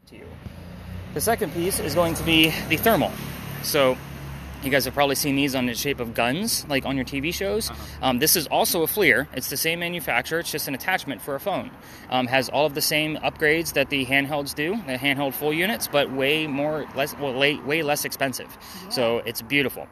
to you. The second piece is going to be the thermal. So you guys have probably seen these on the shape of guns, like on your TV shows. This is also a FLIR. It's the same manufacturer. It's just an attachment for a phone. Has all of the same upgrades that the handhelds do, the handheld full units, but way less expensive. Yeah. So it's beautiful.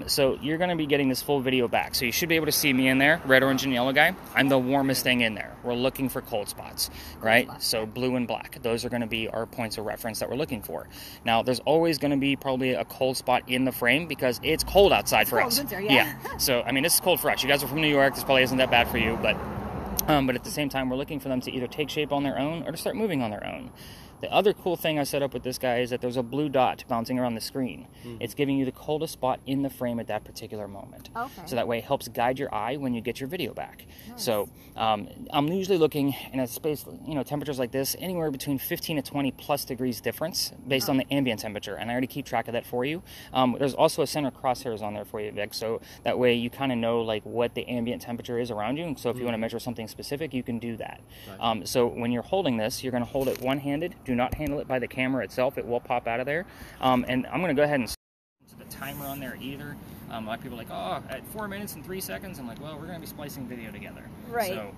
So you're going to be getting this full video back. So you should be able to see me in there, red, orange, and yellow guy. I'm the warmest thing in there. We're looking for cold spots, right? So blue and black. Those are going to be our points of reference that we're looking for. Now, there's always going to be probably a cold spot in the frame because it's cold outside for us. Winter, yeah. So, I mean, this is cold for us. You guys are from New York. This probably isn't that bad for you, but at the same time, we're looking for them to either take shape on their own or to start moving on their own. The other cool thing I set up with this guy is that there's a blue dot bouncing around the screen. It's giving you the coldest spot in the frame at that particular moment. Okay. So that way it helps guide your eye when you get your video back. Nice. So I'm usually looking in a space, temperatures like this, anywhere between 15 to 20 plus degrees difference based on the ambient temperature. And I already keep track of that for you. There's also a center crosshairs on there for you, Vic. So that way you kind of know like what the ambient temperature is around you. And so if you want to measure something specific, you can do that. Right. So when you're holding this, you're going to hold it one-handed. Do not handle it by the camera itself. It will pop out of there. And I'm going to go ahead and set the timer on there either. A lot of people are like, oh, at 4 minutes and 3 seconds. I'm like, well, we're going to be splicing video together. Right. So,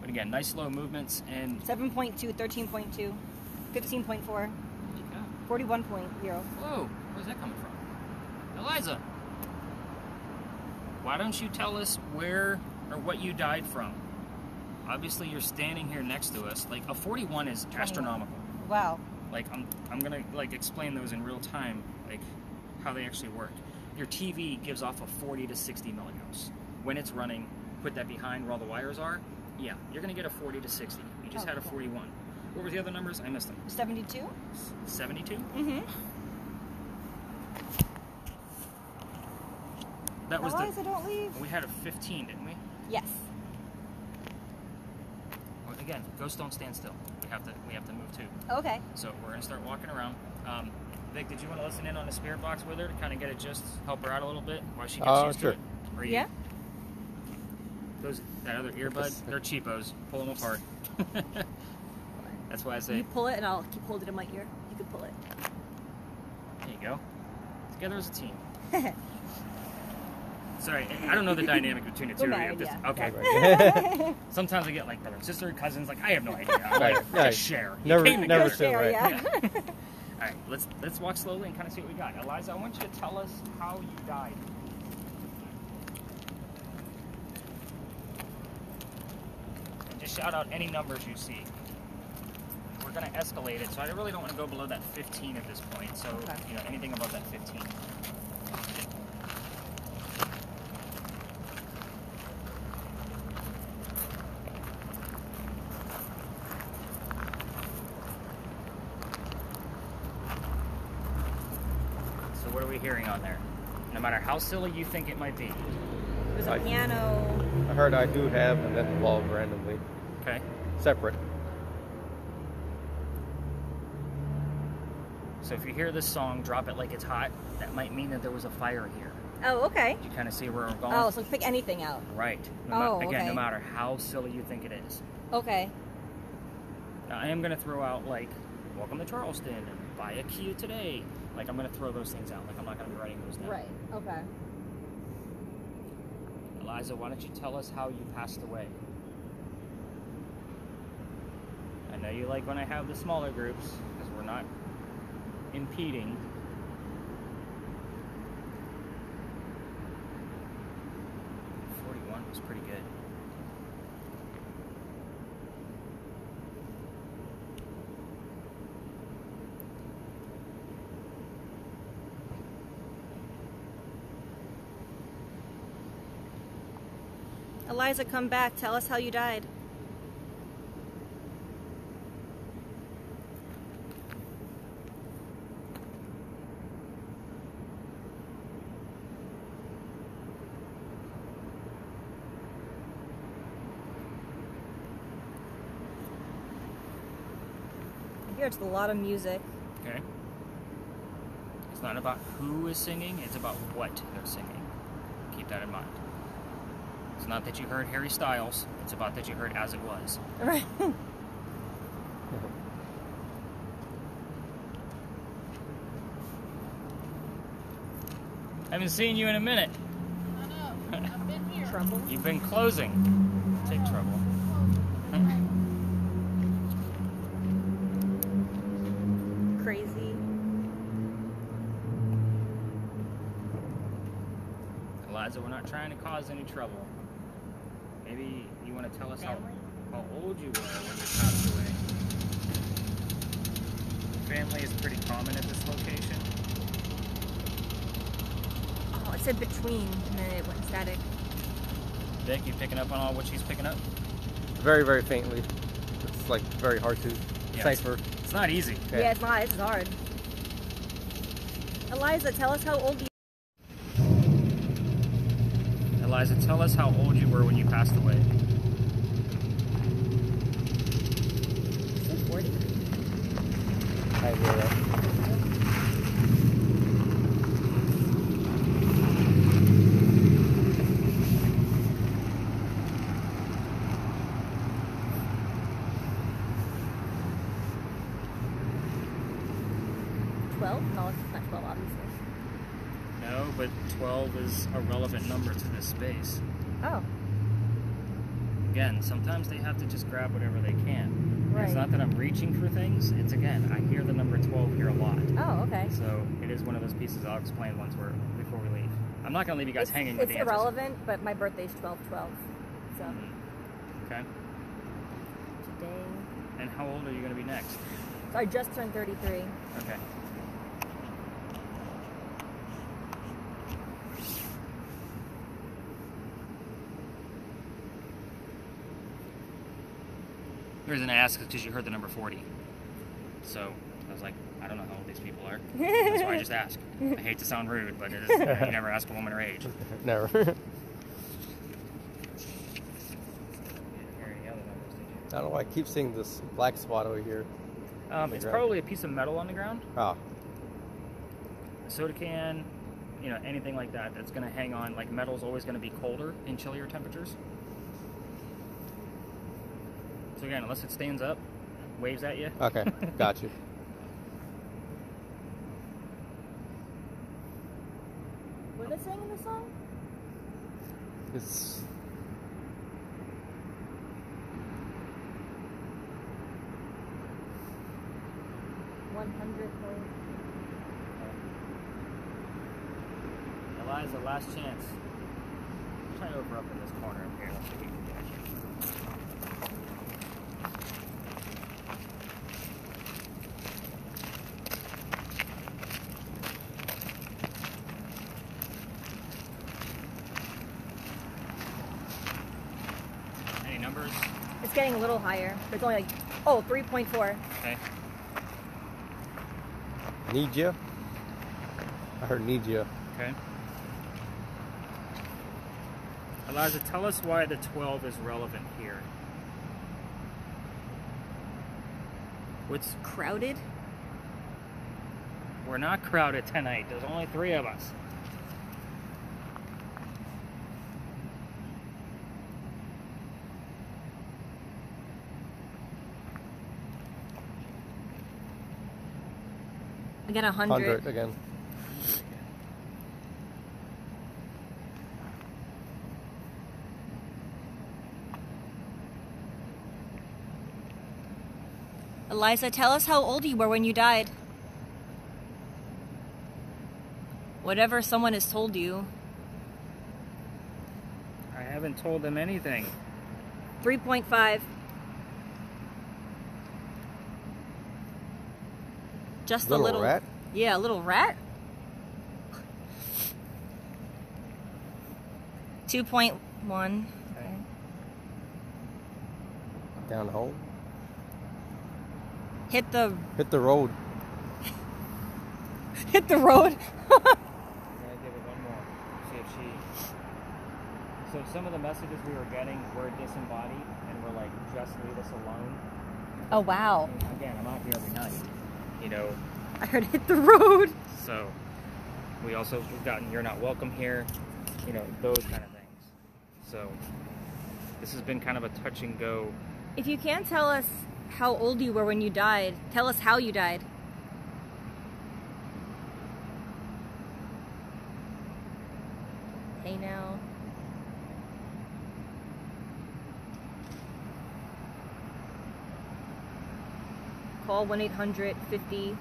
but again, nice slow movements. And 7.2, 13.2, 15.4, 41.0. Whoa, where's that coming from? Eliza, why don't you tell us where or what you died from? Obviously, you're standing here next to us. Like, a 41 is astronomical. Wow. Like, I'm gonna like explain those in real time, like how they actually work. Your TV gives off a 40 to 60 milligauss. When it's running, put that behind where all the wires are. Yeah, you're gonna get a 40 to 60. You just had a 41. What were the other numbers? I missed them. 72. 72. That was Eliza, don't leave. We had a 15, didn't we? Yes. Well, again, ghosts don't stand still. We have to move too. Okay. So we're gonna start walking around. Vic, did you want to listen in on the spirit box with her to kind of get it just help her out a little bit while she gets used to it? Or yeah. That other earbud, they're cheapos. Pull them apart. That's why I say. You pull it, and I'll keep holding it in my ear. You can pull it. There you go. Together as a team. Sorry, I don't know the dynamic between the two of you. Yeah. Okay. Sometimes I get like brother and sister, cousins. Like I have no idea. I like share. Never share. Right. Yeah. All right, let's walk slowly and kind of see what we got. Eliza, I want you to tell us how you died. And just shout out any numbers you see. We're going to escalate it, so I really don't want to go below that 15 at this point. So anything above that 15. What are we hearing on there? No matter how silly you think it might be. There's a piano. I heard I do have, and that evolved randomly. Okay. Separate. So if you hear this song, drop it like it's hot, that might mean that there was a fire here. Oh, okay. You kind of see where we're going? Oh, so pick anything out. Right. Okay. No matter how silly you think it is. Okay. Now, I am going to throw out, like, welcome to Charleston, and buy a Kia today. Like, I'm going to throw those things out. Like, I'm not going to be writing those down. Right. Okay. Eliza, why don't you tell us how you passed away? I know you like when I have the smaller groups, because we're not impeding. Was pretty good. Eliza, come back. Tell us how you died. It's a lot of music. Okay. It's not about who is singing, it's about what they're singing. Keep that in mind. It's not that you heard Harry Styles, it's about that you heard As It Was. Right. haven't seen you in a minute. I know. I've been here. Trouble. You've been closing. Take trouble. Crazy. Eliza, we're not trying to cause any trouble. Maybe you want to tell us how old you were when you passed away. Family is pretty common at this location. Oh, it said between, and then it went static. Vic, you picking up on all what she's picking up? Very, very faintly. It's like very hard to decipher. It's not easy. Yeah, it's not. It's hard. Eliza, tell us how old you Eliza, tell us how old you were when you passed away. said 40. I hear that. No, it's not 12, obviously. No, but 12 is a relevant number to this space. Oh, Again, sometimes they have to just grab whatever they can. right. It's not that I'm reaching for things. It's, again, I hear the number 12 here a lot. Oh, okay. So it is one of those pieces I'll explain before we leave. I'm not going to leave you guys hanging with It's the answers. irrelevant, but my birthday's 12/12. So Okay. today. And how old are you going to be next? So I just turned 33. Okay. The reason I asked is because you heard the number 40. So I was like, I don't know how old these people are. That's why I just ask. I hate to sound rude, but it is, you never ask a woman her age. Never. You didn't hear any other numbers, did you? I don't know why I keep seeing this black spot over here. It's probably a piece of metal on the ground. Oh. A soda can, you know, anything like that that's going to hang on. Like metal's always going to be colder in chillier temperatures. So again, unless it stands up, waves at you. Okay, got you. What are they saying in the song? It's 100 point. Eliza, last chance. Try over up in this corner up here. Let's see if we can get it. Any numbers? It's getting a little higher, but it's only like, oh, 3.4. Okay. need you. I heard need you. Okay. Eliza, tell us why the 12 is relevant here. What's Crowded? We're not crowded tonight. There's only 3 of us. I get 100. 100 again. Eliza, tell us how old you were when you died. Whatever someone has told you. I haven't told them anything. 3.5. Just a little rat? Yeah, a little rat. 2.1. Okay. Down the hole. Hit the road. hit the road. I'm gonna give it one more. See if she. So some of the messages we were getting were disembodied, and we're like, just leave us alone. Oh wow. And again, I'm out here every night. You know. I heard hit the road. So we've gotten you're not welcome here. You know, those kind of things. So this has been kind of a touch and go. If you can't tell us how old you were when you died, tell us how you died. Hey now. Call 1-800-50.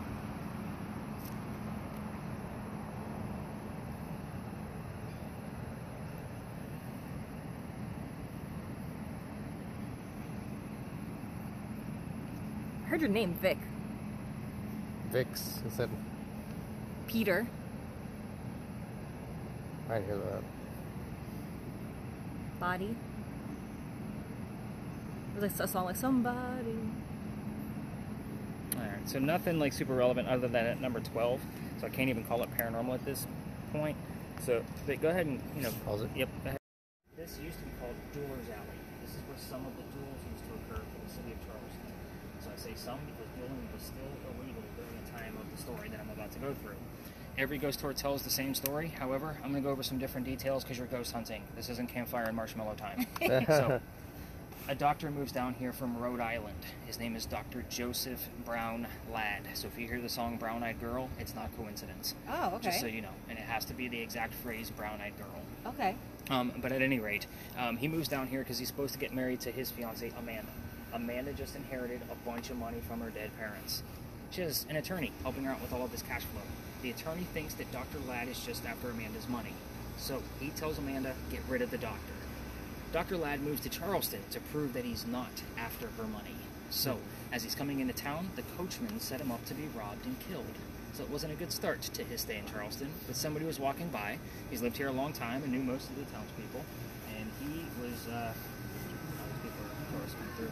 I heard your name, Vic. Vix, is that? Peter. I didn't hear that. Body. It was like a song like somebody. Alright, so nothing like super relevant other than at number 12. So I can't even call it paranormal at this point. So but go ahead and, you know, Pause it. Yep, go ahead. This used to be called Jewelers Alley. This is where some of the duels used to occur for the city of Charleston. So I say some because dueling was still illegal during the time of the story that I'm about to go through. Every ghost tour tells the same story. However, I'm going to go over some different details because you're ghost hunting. This isn't campfire and marshmallow time. So, a doctor moves down here from Rhode Island. His name is Dr. Joseph Brown Ladd. So if you hear the song Brown Eyed Girl, it's not coincidence. Oh, okay. Just so you know. And it has to be the exact phrase Brown Eyed Girl. Okay. But at any rate, he moves down here because he's supposed to get married to his fiancée, Amanda. Amanda just inherited a bunch of money from her dead parents. She has an attorney helping her out with all of this cash flow. The attorney thinks that Dr. Ladd is just after Amanda's money. So he tells Amanda, get rid of the doctor. Dr. Ladd moves to Charleston to prove that he's not after her money. So, as he's coming into town, the coachman set him up to be robbed and killed. So it wasn't a good start to his stay in Charleston, but somebody was walking by. He's lived here a long time and knew most of the townspeople, and he was, people are tourists come through.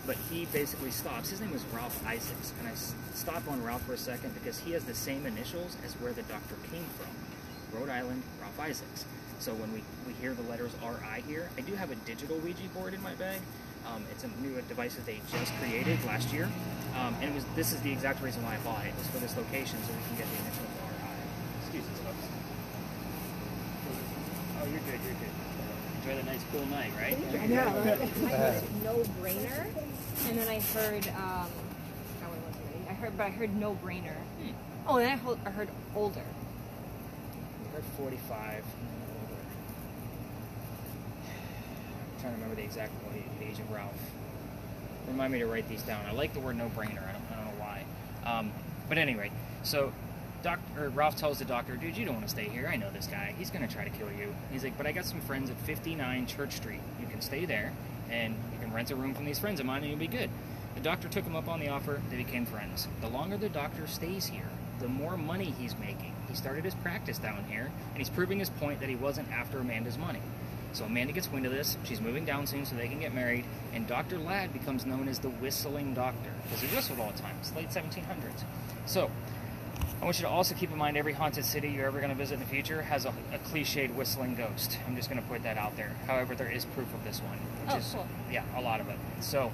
But he basically stops. His name was Ralph Isaacs, and I stop on Ralph for a second because he has the same initials as where the doctor came from. Rhode Island, Ralph Isaacs. So when we hear the letters RI here, I do have a digital Ouija board in my bag. It's a new device that they just created last year. And this is the exact reason why I bought it. It's for this location so we can get the initials RI. Excuse us, folks. Oh, you're good, you're good. Enjoy the nice cool night, right? I know. I heard no brainer, and then I heard I heard no brainer. Oh, and I heard older. I heard 45. I'm trying to remember the exact age of Ralph. Remind me to write these down. I like the word no-brainer. I don't know why. But anyway, so Ralph tells the doctor, dude, you don't want to stay here. I know this guy. He's going to try to kill you. He's like, but I got some friends at 59 Church Street. You can stay there, and you can rent a room from these friends of mine, and you'll be good. The doctor took him up on the offer. They became friends. The longer the doctor stays here, the more money he's making. He started his practice down here, and he's proving his point that he wasn't after Amanda's money. So Amanda gets wind of this. She's moving down soon so they can get married, and Dr. Ladd becomes known as the Whistling Doctor because he whistled all the time. It's late 1700s. So I want you to also keep in mind every haunted city you're ever going to visit in the future has a cliched whistling ghost. I'm just going to put that out there. However, there is proof of this one, which is cool. Yeah, a lot of it. So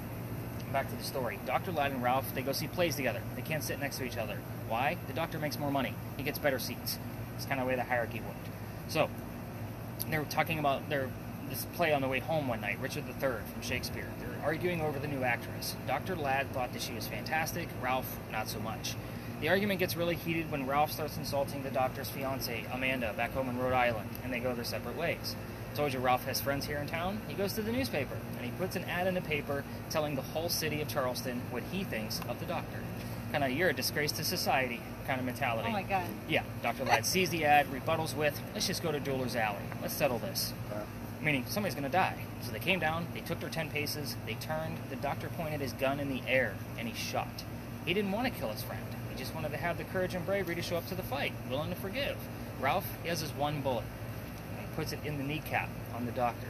back to the story. Dr. Ladd and Ralph, they go see plays together. They can't sit next to each other. Why? The doctor makes more money. He gets better seats. It's kind of the way the hierarchy worked. So they were talking about this play on the way home one night, Richard III from Shakespeare. They're arguing over the new actress. Dr. Ladd thought that she was fantastic. Ralph, not so much. The argument gets really heated when Ralph starts insulting the doctor's fiancée, Amanda, back home in Rhode Island, and they go their separate ways. Told you Ralph has friends here in town. He goes to the newspaper, and he puts an ad in the paper telling the whole city of Charleston what he thinks of the doctor. Kind of, you're a disgrace to society kind of mentality. Oh my God. Yeah, Dr. Ladd sees the ad, rebuttals with, let's just go to Jewelers Alley. Let's settle this. Meaning, somebody's going to die. So they came down, they took their 10 paces, they turned, the doctor pointed his gun in the air, and he shot. He didn't want to kill his friend. He just wanted to have the courage and bravery to show up to the fight, willing to forgive. Ralph, he has his one bullet, and he puts it in the kneecap on the doctor.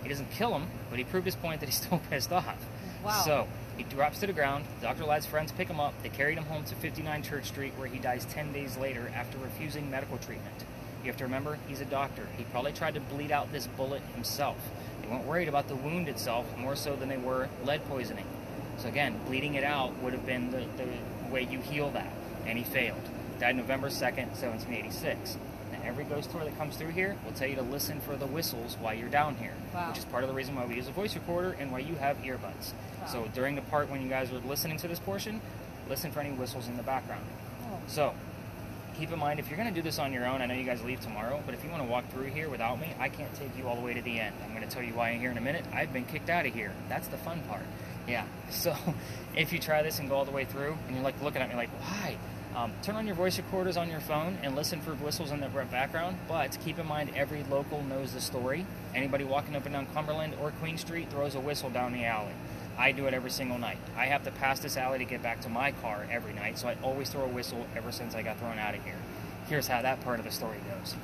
He doesn't kill him, but he proved his point that he's still pissed off. Wow. So he drops to the ground. Dr. Ladd's friends pick him up. They carried him home to 59 Church Street, where he dies 10 days later after refusing medical treatment. You have to remember, he's a doctor. He probably tried to bleed out this bullet himself. They weren't worried about the wound itself, more so than they were lead poisoning. So again, bleeding it out would have been the way you heal that, and he failed. Died November 2nd, 1786. Now, every ghost tour that comes through here will tell you to listen for the whistles while you're down here, Wow. which is part of the reason why we use a voice recorder and why you have earbuds. Wow. So during the part when you guys are listening to this portion, listen for any whistles in the background. Oh. So, keep in mind, if you're going to do this on your own, I know you guys leave tomorrow, but if you want to walk through here without me, I can't take you all the way to the end. I'm going to tell you why here in a minute. I've been kicked out of here. That's the fun part. Yeah, so if you try this and go all the way through, and you're like looking at me like, why? Turn on your voice recorders on your phone and listen for whistles in the background, but keep in mind every local knows the story. Anybody walking up and down Cumberland or Queen Street throws a whistle down the alley. I do it every single night. I have to pass this alley to get back to my car every night, so I always throw a whistle ever since I got thrown out of here. Here's how that part of the story goes.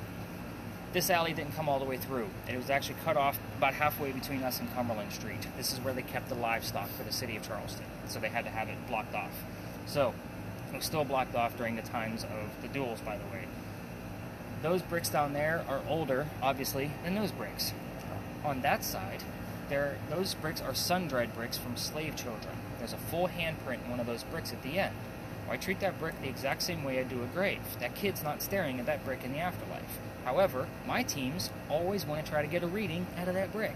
This alley didn't come all the way through. It was actually cut off about halfway between us and Cumberland Street. This is where they kept the livestock for the city of Charleston, so they had to have it blocked off. So, it was still blocked off during the times of the duels, by the way. Those bricks down there are older, obviously, than those bricks. On that side, those bricks are sun-dried bricks from slave children. There's a full handprint in one of those bricks at the end. Well, I treat that brick the exact same way I do a grave. That kid's not staring at that brick in the afterlife. However, my teams always want to try to get a reading out of that brick.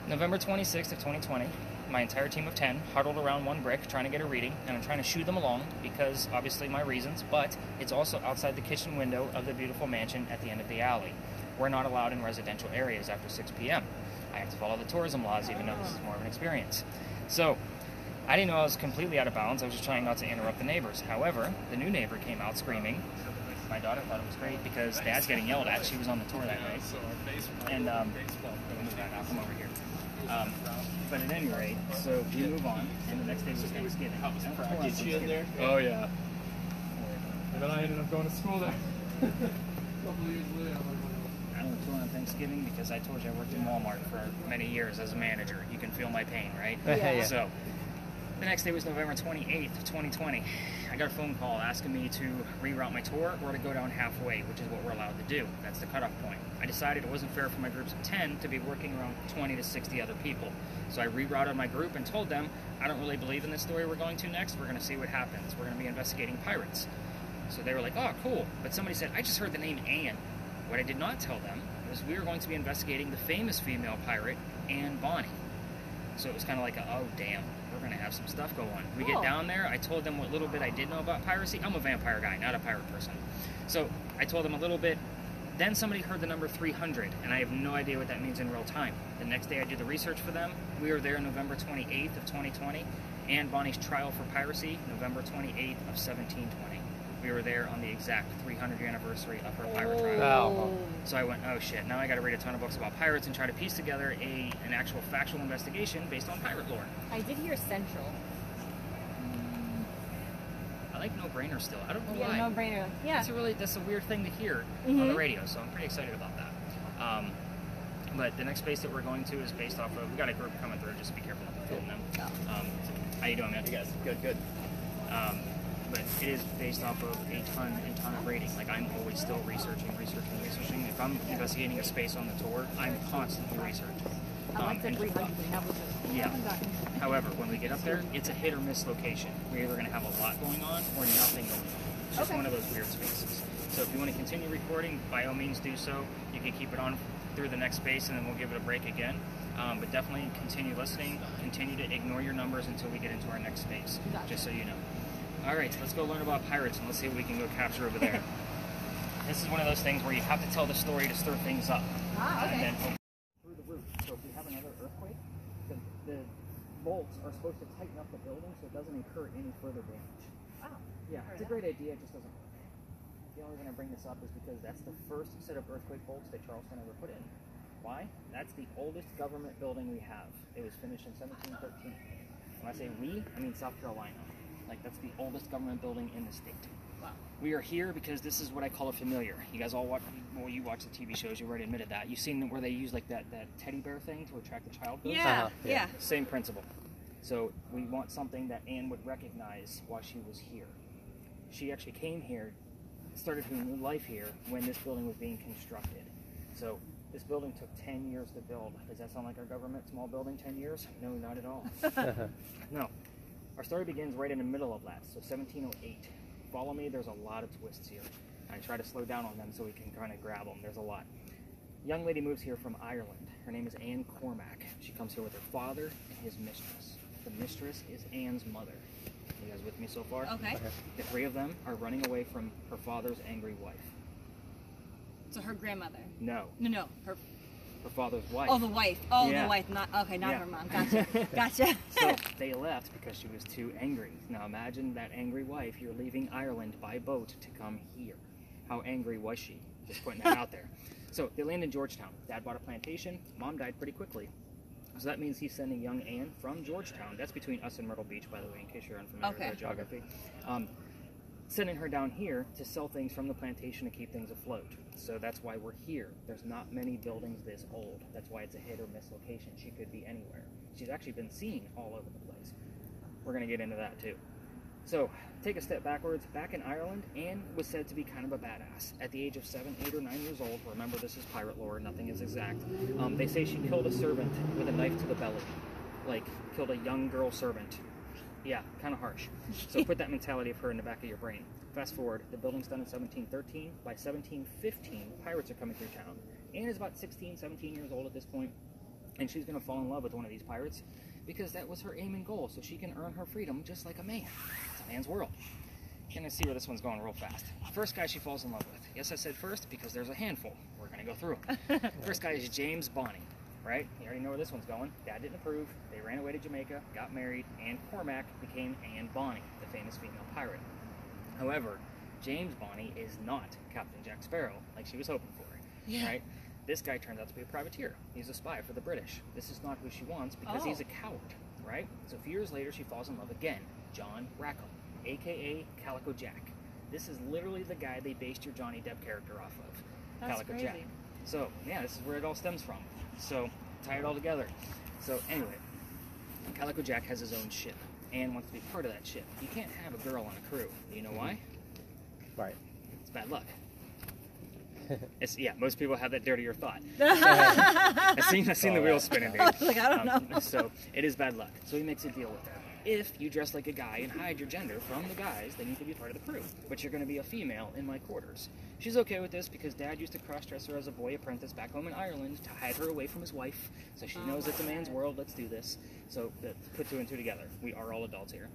November 26th of 2020, my entire team of 10 huddled around one brick trying to get a reading, and I'm trying to shoo them along because obviously my reasons, but it's also outside the kitchen window of the beautiful mansion at the end of the alley. We're not allowed in residential areas after 6 p.m. I have to follow the tourism laws, even though this is more of an experience. So, I didn't know I was completely out of bounds. I was just trying not to interrupt the neighbors. However, the new neighbor came out screaming. My daughter thought it was great because Dad's getting yelled at. She was on the tour that night. And, I'll come over here. But at any rate, so we move on, and the next day was Thanksgiving. Get you in there? Oh, yeah. And then I ended up going to school there. I don't tour on Thanksgiving because I told you I worked in Walmart for many years as a manager. You can feel my pain, right? Yeah. So, the next day was November 28th, 2020. I got a phone call asking me to reroute my tour or to go down halfway, which is what we're allowed to do. That's the cutoff point. I decided it wasn't fair for my groups of 10 to be working around 20 to 60 other people. So I rerouted my group and told them, I don't really believe in this story we're going to next. We're going to see what happens. We're going to be investigating pirates. So they were like, oh, cool. But somebody said, I just heard the name Anne. What I did not tell them was we were going to be investigating the famous female pirate, Anne Bonny. So it was kind of like, oh, damn, we're going to have some stuff go on. We get down there, I told them what little bit I did know about piracy. I'm a vampire guy, not a pirate person. So I told them a little bit. Then somebody heard the number 300, and I have no idea what that means in real time. The next day I did the research for them. We were there November 28th of 2020. Anne Bonny's trial for piracy, November 28th of 1720. We were there on the exact 300th anniversary of her pirate trial. Wow. So I went, oh shit, now I gotta read a ton of books about pirates and try to piece together an actual factual investigation based on pirate lore. I did hear Central. I like No Brainer still. I don't know why. Yeah, no brainer. Yeah. That's a weird thing to hear on the radio, so I'm pretty excited about that. But the next space that we're going to is based off of, we got a group coming through, just be careful not to film them. How you doing, man? You guys, good. But it is based off of a ton of reading. Like, I'm always still researching. If I'm investigating a space on the tour, I'm constantly researching. I like the 300 and that was it. Yeah. However, when we get up there, it's a hit or miss location. We're either going to have a lot going on or nothing going on. It's just one of those weird spaces. So if you want to continue recording, by all means do so. You can keep it on through the next space and then we'll give it a break again. But definitely continue listening. Continue to ignore your numbers until we get into our next space, just so you know. All right, let's go learn about pirates and let's see what we can go capture over there. This is one of those things where you have to tell the story to stir things up. Okay. And then through the roof. So if we have another earthquake, the bolts are supposed to tighten up the building so it doesn't incur any further damage. Wow. Yeah, it's a great idea, it just doesn't work. The only reason I bring this up is because that's the first set of earthquake bolts that Charleston ever put in. Why? That's the oldest government building we have. It was finished in 1713. When I say we, I mean South Carolina. Like, that's the oldest government building in the state. Wow. We are here because this is what I call a familiar. You guys all watch, well, you watch the TV shows, you already admitted that. You've seen where they use like that teddy bear thing to attract the child ghost? Yeah, yeah. Same principle. So we want something that Anne would recognize while she was here. She actually came here, started her new life here when this building was being constructed. So this building took 10 years to build. Does that sound like our government? Small building, 10 years? No, not at all. No. Our story begins right in the middle of that, so 1708. Follow me, there's a lot of twists here. I try to slow down on them so we can kind of grab them. There's a lot. Young lady moves here from Ireland. Her name is Anne Cormac. She comes here with her father and his mistress. The mistress is Anne's mother. You guys with me so far? Okay. The 3 of them are running away from her father's angry wife. So her grandmother. No, No, her. her father's wife. Oh, the wife. Oh, Yeah. the wife. Not okay. Not Yeah. her mom. Gotcha. Gotcha. So they left because she was too angry. Now imagine that angry wife. You're leaving Ireland by boat to come here. How angry was she? Just putting that out there. So they land in Georgetown. Dad bought a plantation. Mom died pretty quickly. So that means he's sending young Anne from Georgetown. That's between us and Myrtle Beach, by the way, in case you're unfamiliar with the geography. Sending her down here to sell things from the plantation to keep things afloat. So that's why we're here. There's not many buildings this old. That's why it's a hit or miss location. She could be anywhere. She's actually been seen all over the place. We're going to get into that too. So, take a step backwards. Back in Ireland, Anne was said to be kind of a badass. At the age of 7, 8, or 9 years old, remember this is pirate lore, nothing is exact, they say she killed a servant with a knife to the belly. Like, killed a young girl servant. Yeah, kind of harsh. So put that mentality of her in the back of your brain. Fast forward, the building's done in 1713. By 1715, pirates are coming through town. Anne is about 16, 17 years old at this point, and she's going to fall in love with one of these pirates because that was her aim and goal, so she can earn her freedom just like a man. It's a man's world. You're going to see where this one's going real fast. First guy she falls in love with. Yes, I said first because there's a handful. We're going to go through them. First guy is James Bonny. Right? You already know where this one's going. Dad didn't approve. They ran away to Jamaica, got married, and Cormac became Anne Bonny, the famous female pirate. However, James Bonny is not Captain Jack Sparrow like she was hoping for. Yeah. Right? This guy turns out to be a privateer. He's a spy for the British. This is not who she wants because he's a coward. Right? So a few years later, she falls in love again. John Rackham, a.k.a. Calico Jack. This is literally the guy they based your Johnny Depp character off of. That's Calico crazy. Jack. So, yeah, this is where it all stems from. So, tie it all together. So, anyway, Calico Jack has his own ship. Anne wants to be part of that ship. You can't have a girl on a crew. Do you know why? Right. It's bad luck. Yeah, most people have that dirtier thought. I've seen the wheels spinning, dude. Like, I don't know. So, it is bad luck. So he makes a deal with her. If you dress like a guy and hide your gender from the guys, then you can be part of the crew. But you're going to be a female in my quarters. She's okay with this because Dad used to cross-dress her as a boy apprentice back home in Ireland to hide her away from his wife. So she knows it's a man's world. Let's do this. So put 2 and 2 together. We are all adults here.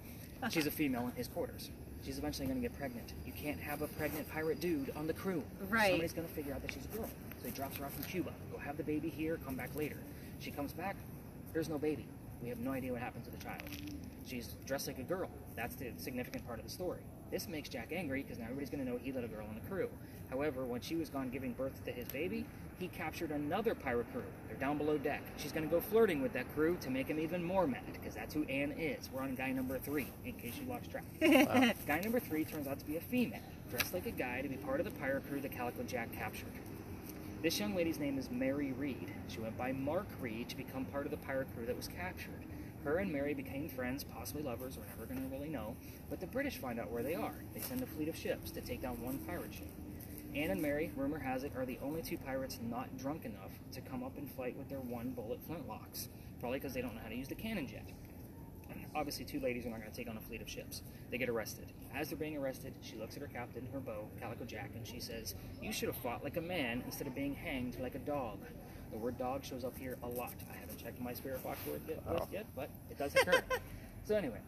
She's a female in his quarters. She's eventually going to get pregnant. You can't have a pregnant pirate dude on the crew. Right. Somebody's going to figure out that she's a girl. So he drops her off in Cuba. Go have the baby here, come back later. She comes back, there's no baby. We have no idea what happens to the child. She's dressed like a girl. That's the significant part of the story. This makes Jack angry because now everybody's going to know he let a girl on the crew. However, when she was gone giving birth to his baby, he captured another pirate crew. They're down below deck. She's going to go flirting with that crew to make him even more mad because that's who Anne is. We're on guy number 3, in case you lost track. Wow. Guy number 3 turns out to be a female, dressed like a guy to be part of the pirate crew that Calico Jack captured. This young lady's name is Mary Reed. She went by Mark Reed to become part of the pirate crew that was captured. Her and Mary became friends, possibly lovers, we're never going to really know, but the British find out where they are. They send a fleet of ships to take down one pirate ship. Anne and Mary, rumor has it, are the only 2 pirates not drunk enough to come up and fight with their 1-bullet flintlocks, probably because they don't know how to use the cannon jet. Obviously, 2 ladies are not going to take on a fleet of ships. They get arrested. As they're being arrested, she looks at her captain, her beau, Calico Jack, and she says, "You should have fought like a man instead of being hanged like a dog." The word dog shows up here a lot. I haven't checked my Spirit Box word list yet, but it does occur. So anyway,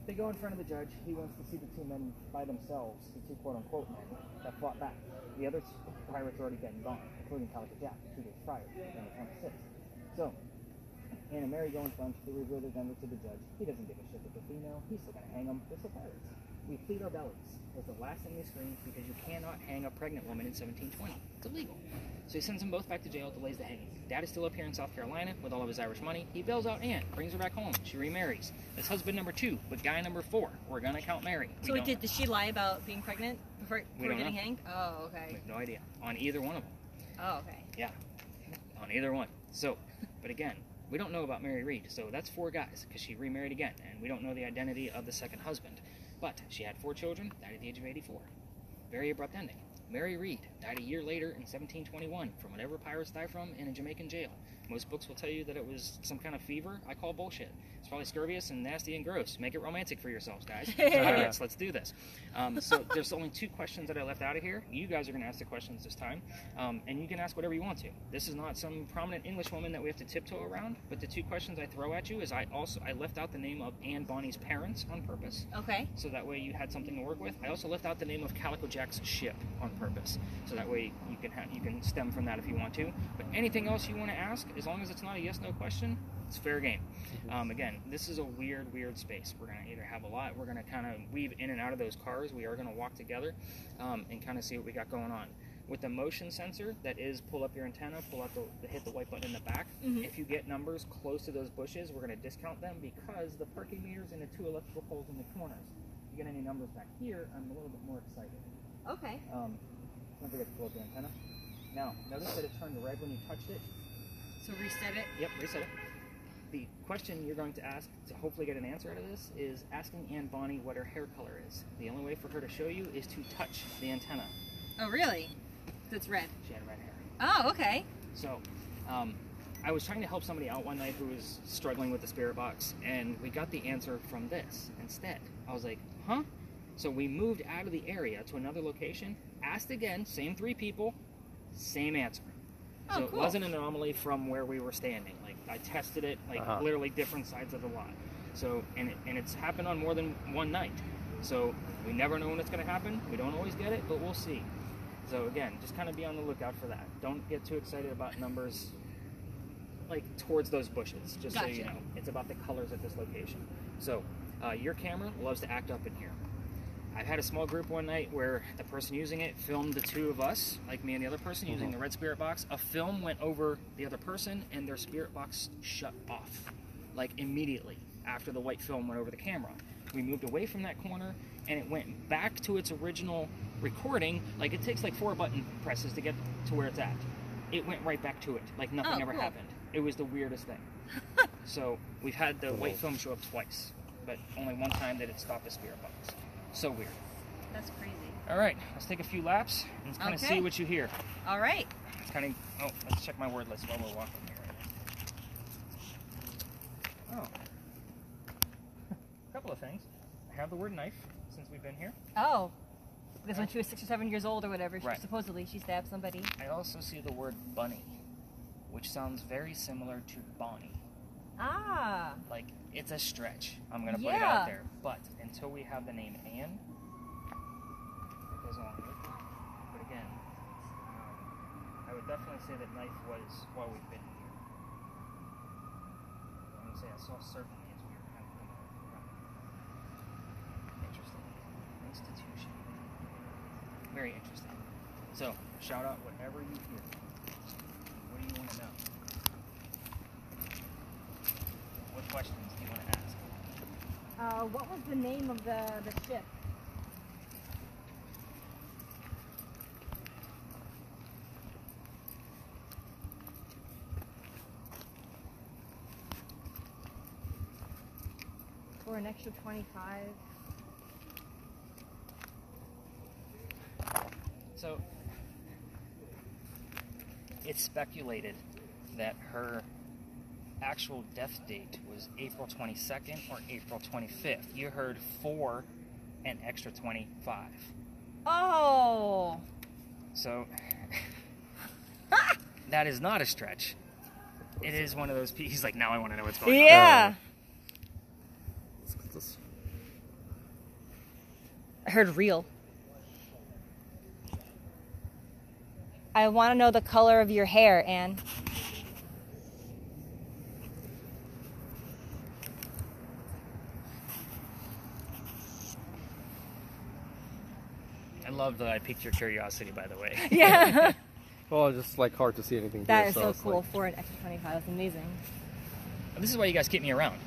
they go in front of the judge. He wants to see the 2 men by themselves, the 2 quote-unquote men that fought back. The other pirates already been gone, including Calico Jack, 2 days prior, on the 26th. So, Anne and Mary go in front. They reveal their gender to the judge. He doesn't give a shit if they're female. He's still going to hang them. They're still pirates. We plead our bellies. Was the last thing they screamed because you cannot hang a pregnant woman in 1720. It's illegal. So he sends them both back to jail, delays the hanging. Dad is still up here in South Carolina with all of his Irish money. He bails out Anne, brings her back home. She remarries. That's husband number 2 with guy number 4. We're going to count Mary. So did she lie about being pregnant before getting hanged? Oh, okay. We have no idea. On either one of them. Oh, okay. Yeah. On either one. So, but again, we don't know about Mary Reed. So that's 4 guys because she remarried again. And we don't know the identity of the second husband. But she had 4 children, died at the age of 84. Very abrupt ending. Mary Reed died a year later in 1721 from whatever pirates die from in a Jamaican jail. Most books will tell you that it was some kind of fever. I call bullshit. It's probably scurvious and nasty and gross. Make it romantic for yourselves, guys. So, yes, let's do this. So there's only 2 questions that I left out of here. You guys are going to ask the questions this time, and you can ask whatever you want to. This is not some prominent English woman that we have to tiptoe around, but the 2 questions I throw at you is I left out the name of Anne Bonny's parents on purpose. Okay. So that way you had something to work with. I also left out the name of Calico Jack's ship on purpose. So that way you can stem from that if you want to. But anything else you want to ask, as long as it's not a yes/no question, it's fair game. Again, this is a weird space. We're going to either have a lot, we're going to kind of weave in and out of those cars. We are going to walk together and kind of see what we got going on. With the motion sensor, that is pull up your antenna, hit the white button in the back. If you get numbers close to those bushes, we're going to discount them because the parking meters and the 2 electrical poles in the corners. If you get any numbers back here, I'm a little bit more excited. Okay. Don't forget to pull up the antenna. Now, notice that it turned red when you touched it. So reset it? Yep, reset it. The question you're going to ask to hopefully get an answer out of this is asking Anne Bonny what her hair color is. The only way for her to show you is to touch the antenna. Oh, really? So it's red. She had red hair. Oh, okay. So, I was trying to help somebody out one night who was struggling with the spirit box, and we got the answer from this instead. I was like, huh? So we moved out of the area to another location, asked again, same 3 people, same answer. Oh, So cool. it wasn't an anomaly from where we were standing. Like, I tested it, like, literally different sides of the lot. So, and it's happened on more than one night. So we never know when it's going to happen. We don't always get it, but we'll see. So again, just kind of be on the lookout for that. Don't get too excited about numbers, like, towards those bushes, just so you know. It's about the colors at this location. So, your camera loves to act up in here. I've had a small group one night where the person using it filmed the 2 of us, like me and the other person, using the red spirit box. A film went over the other person, and their spirit box shut off, like, immediately after the white film went over the camera. We moved away from that corner, and it went back to its original recording. Like, it takes like 4 button presses to get to where it's at. It went right back to it, like nothing ever happened. It was the weirdest thing. So we've had the white film show up twice, but only one time did it stop the spirit box. So weird. That's crazy. All right, let's take a few laps and kind of see what you hear. All right. Let's check my word list while we're walking here. Oh. A couple of things. I have the word knife since we've been here. Oh. Because when she was 6 or 7 years old or whatever, Right. supposedly she stabbed somebody. I also see the word bunny, which sounds very similar to Bonnie. Ah. Like, it's a stretch. I'm going to put it Yeah. out there. But until we have the name Anne, it goes along with it. But again, I would definitely say that knife was while we've been here. I'm going to say I saw certainly as we were kind of coming around. Interesting. Institution. Very interesting. So, shout out whatever you hear. What do you want to know? What questions do you want to ask? What was the name of the ship? For an extra 25. So, it's speculated that her actual death date was April 22nd or April 25th. You heard 4 and extra 25. Oh! So, that is not a stretch. It is one of those pieces. He's like, now I want to know what's going on. Yeah! I heard real. I want to know the color of your hair, Anne. I love that I piqued your curiosity, by the way. Yeah. Well, it's just like hard to see anything That here, is so it's cool. like- For an extra 25. That's amazing. This is why you guys keep me around.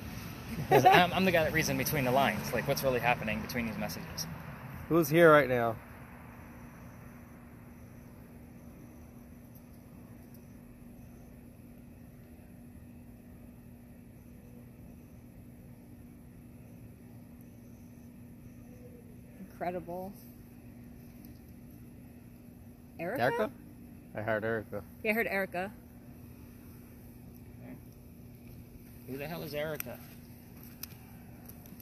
'Cause I'm the guy that reads in between the lines, like what's really happening between these messages. Who's here right now? Incredible. Erica? Erica? I heard Erica. Yeah, I heard Erica. Who the hell is Erica?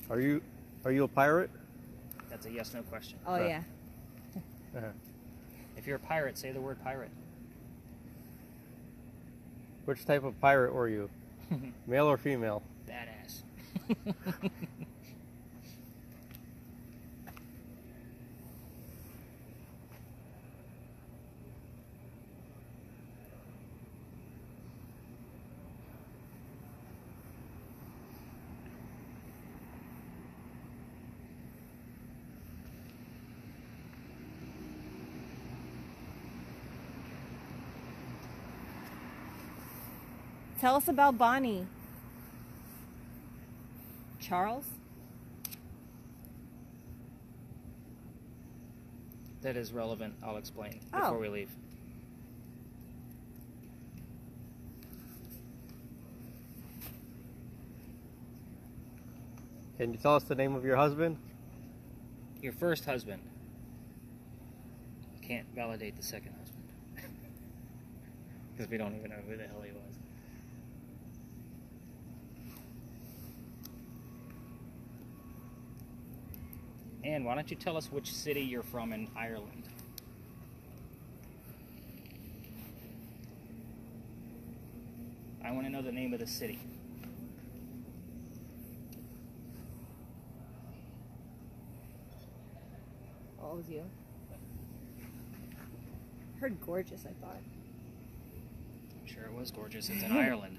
Are you a pirate? That's a yes/no question. Oh, yeah. If you're a pirate, say the word pirate. Which type of pirate were you? Male or female? Badass. Tell us about Bonnie. Charles? That is relevant. I'll explain Oh. before we leave. Can you tell us the name of your husband? Your first husband. Can't validate the second husband. Because we don't even know who the hell he was. And why don't you tell us which city you're from in Ireland? I want to know the name of the city. Oh, it was you. Heard gorgeous, I thought. I'm sure it was gorgeous. It's in Ireland.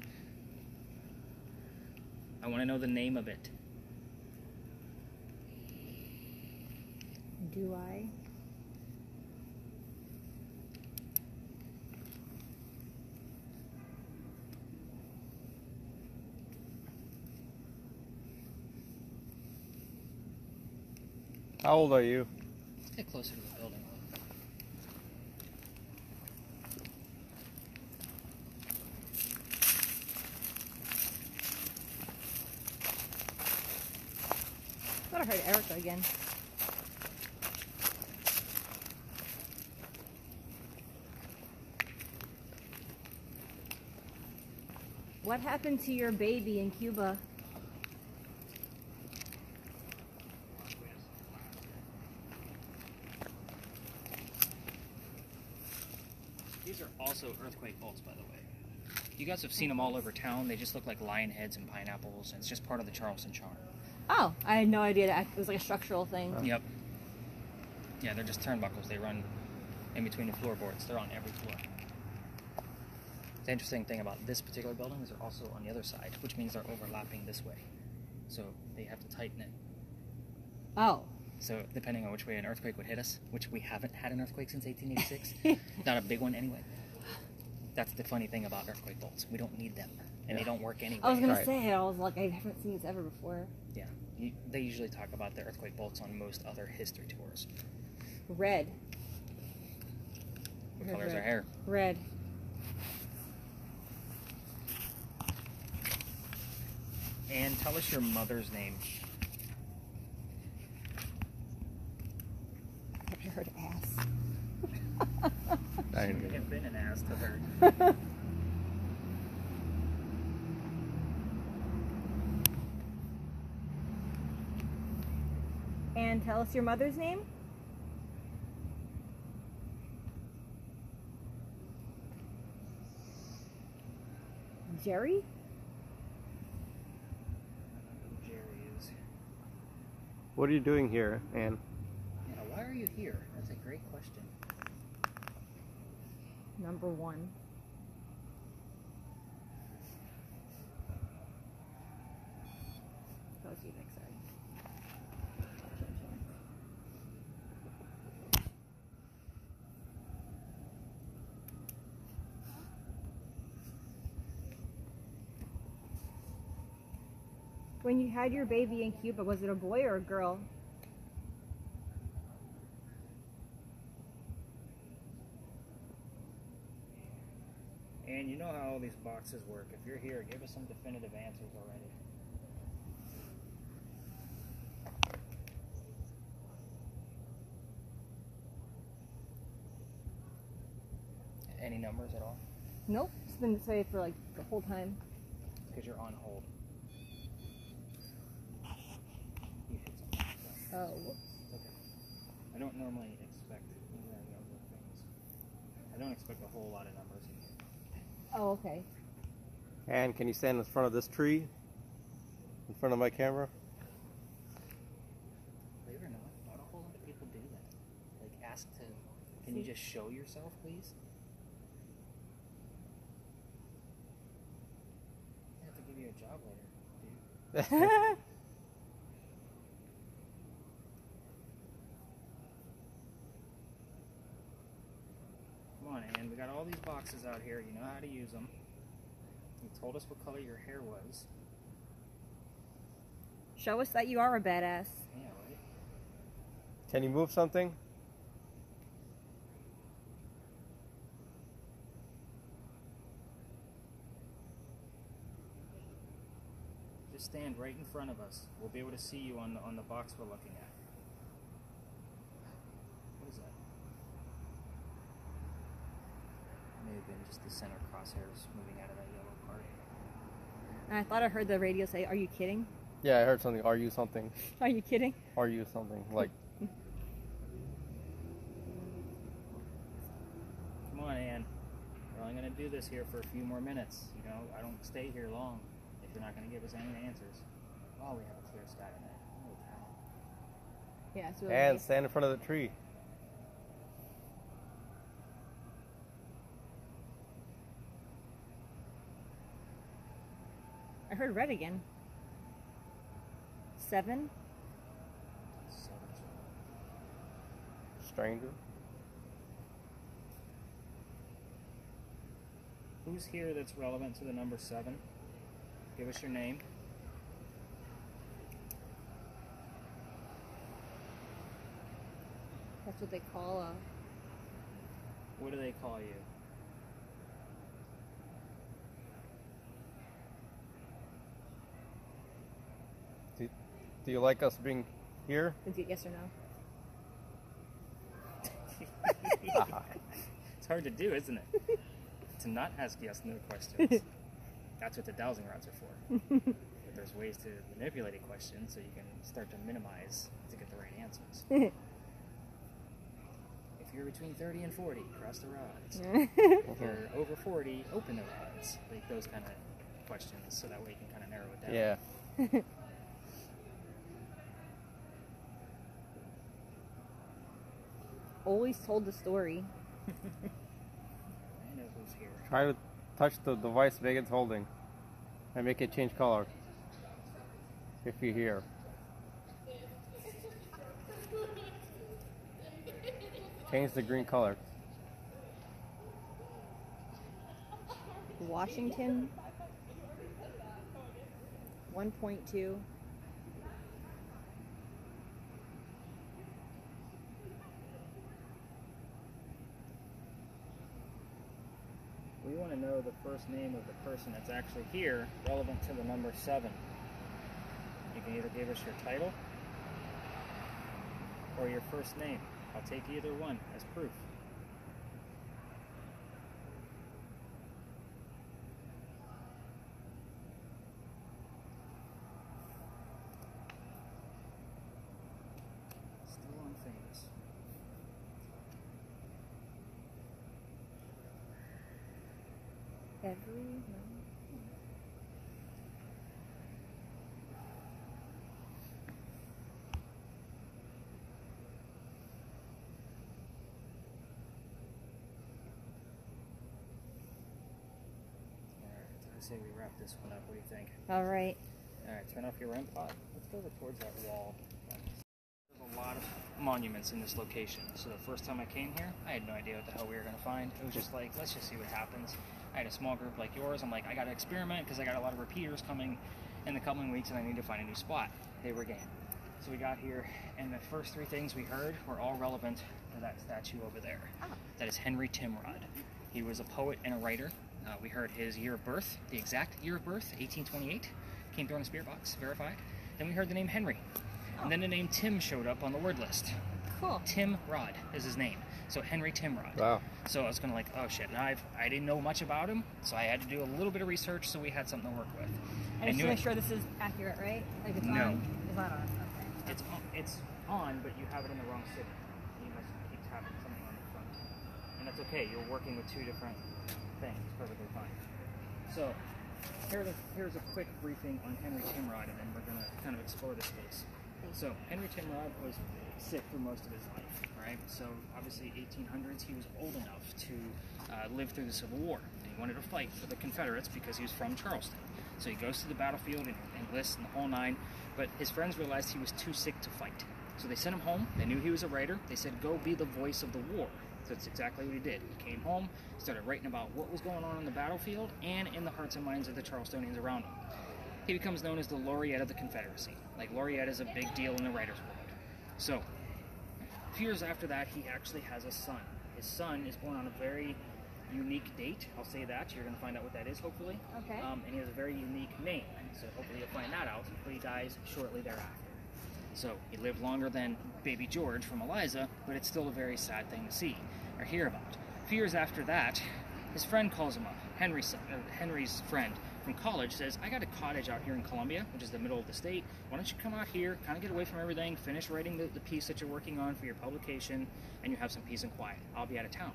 I want to know the name of it. Do I? How old are you? Let's get closer to the building. I thought I heard Erica again. What happened to your baby in Cuba? These are also earthquake bolts, by the way. You guys have seen them all over town. They just look like lion heads and pineapples, and it's just part of the Charleston charm. Oh, I had no idea that it was like a structural thing. Yep. Yeah, they're just turnbuckles. They run in between the floorboards. They're on every floor. The interesting thing about this particular building is they're also on the other side, which means they're overlapping this way. So they have to tighten it. Oh. So depending on which way an earthquake would hit us, which we haven't had an earthquake since 1886, not a big one anyway. That's the funny thing about earthquake bolts. We don't need them, and they don't work anyway. I was gonna say, I was like, I haven't seen these ever before. Yeah, they usually talk about the earthquake bolts on most other history tours. Red. What color is our hair? Red. And tell us your mother's name. I heard ass. I You have been an ass to her. And tell us your mother's name? Jerry? Jerry is. What are you doing here, Anne? Yeah, why are you here? That's a great question. Number one. That was you, Nick, sorry. When you had your baby in Cuba, was it a boy or a girl? And you know how all these boxes work. If you're here, give us some definitive answers already. Any numbers at all? Nope. It's been this way for like the whole time. Because you're on hold. Oh, whoops. Okay. I don't normally expect things. I don't expect a whole lot of numbers. Oh, okay. And can you stand in front of this tree? In front of my camera? Believe it or not, not a whole lot of people do that. Like, ask to, can you just show yourself, please? I have to give you a job later, dude. Come on, Ann. We got all these boxes out here. You know how to use them. You told us what color your hair was. Show us that you are a badass. Yeah, right? Can you move something? Just stand right in front of us. We'll be able to see you on the box we're looking at. What is that? May have been just the center crosshairs moving out of that yellow part. And I thought I heard the radio say, "Are you kidding? Yeah, I heard something. Are you something? Are you kidding?" Are you something? Like, Come on, Ann. We're only going to do this here for a few more minutes. You know, I don't stay here long if you're not going to give us any answers. Oh, we have a clear sky tonight. Holy cow. Yeah, it's really and nice. stand in front of the tree. I heard red again. 7? Stranger. Who's here that's relevant to the number 7? Give us your name. That's what they call a... What do they call you? Do you like us being here? Is it yes or no? It's hard to do, isn't it? To not ask yes/no questions. That's what the dowsing rods are for. But there's ways to manipulate a question so you can start to minimize to get the right answers. If you're between 30 and 40, cross the rods. If you're over 40, open the rods. Like those kind of questions, so that way you can kind of narrow it down. Yeah. Always told the story. I know who's here. Try to touch the device Megan's holding and make it change color. If you're here. Change the green color. Washington. 1.2. We want to know the first name of the person that's actually here, relevant to the number 7. You can either give us your title or your first name. I'll take either one as proof. Still on famous. Every month. I say we wrap this one up. What do you think? All right. All right, turn off your REM pod. Let's go over towards that wall. There's a lot of monuments in this location. So the first time I came here, I had no idea what the hell we were going to find. It was just like, let's just see what happens. I had a small group like yours. I'm like, I got to experiment because I got a lot of repeaters coming in the coming weeks and I need to find a new spot. They were game. So we got here, and the first 3 things we heard were all relevant to that statue over there. Oh. That is Henry Timrod. He was a poet and a writer. We heard his year of birth, the exact year of birth, 1828. Came through on a spirit box, verified. Then we heard the name Henry. And then the name Tim showed up on the word list. Cool. Tim Rod is his name. So Henry Timrod. Wow. So I was kind of like, oh shit. And I didn't know much about him, so I had to do a little bit of research so we had something to work with. And just to make sure this is accurate, right? Like it's No. on. It's not on. Okay. It's on, but you have it in the wrong city. You must keep tapping something on the front. And that's okay, you're working with two different things, perfectly fine. So, here's a quick briefing on Henry Timrod, and then we're going to kind of explore this space. So, Henry Timrod was sick for most of his life, right? So, obviously, 1800s, he was old enough to live through the Civil War. And he wanted to fight for the Confederates because he was from Charleston. So he goes to the battlefield and enlists in the whole nine, but his friends realized he was too sick to fight. So they sent him home. They knew he was a writer. They said, go be the voice of the war. So that's exactly what he did. He came home, started writing about what was going on the battlefield and in the hearts and minds of the Charlestonians around him. He becomes known as the laureate of the Confederacy. Like, laureate is a big deal in the writer's world. So, a few years after that, he actually has a son. His son is born on a very unique date. I'll say that. You're going to find out what that is, hopefully. Okay. And he has a very unique name. So hopefully you'll find that out. But he dies shortly thereafter. So he lived longer than baby George from Eliza, but it's still a very sad thing to see or hear about. A few years after that, his friend calls him up. Henry's friend from college says, I got a cottage out here in Columbia, which is the middle of the state. Why don't you come out here, kind of get away from everything, finish writing the piece that you're working on for your publication, and you have some peace and quiet. I'll be out of town.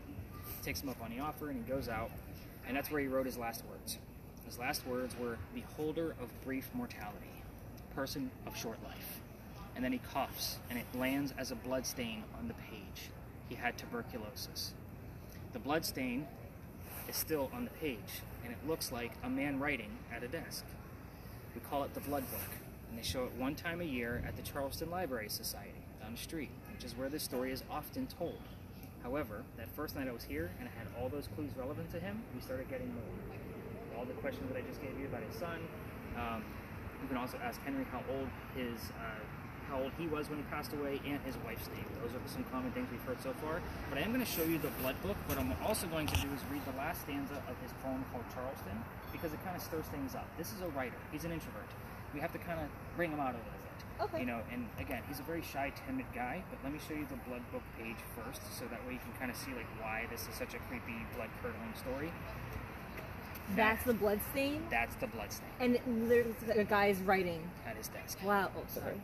Takes him up on the offer, and he goes out, and that's where he wrote his last words. His last words were, beholder of brief mortality, person of short life. And then he coughs, and it lands as a blood stain on the page. He had tuberculosis. The blood stain is still on the page, and it looks like a man writing at a desk. We call it the Blood Book, and they show it one time a year at the Charleston Library Society down the street, which is where this story is often told. However, that first night I was here and I had all those clues relevant to him, we started getting more. All the questions that I just gave you about his son. You can also ask Henry how old he was when he passed away and his wife's name. Those are some common things we've heard so far. But I am going to show you the Blood Book. What I'm also going to do is read the last stanza of his poem called Charleston, because it kind of stirs things up. This is a writer. He's an introvert. We have to kind of bring him out a little bit. Okay. You know, and again, he's a very shy, timid guy, but let me show you the Blood Book page first, so that way you can kind of see like why this is such a creepy, blood-curdling story. That's the blood stain? That's the blood stain. And there's a guy's writing. At his desk. Wow. Oh, sorry.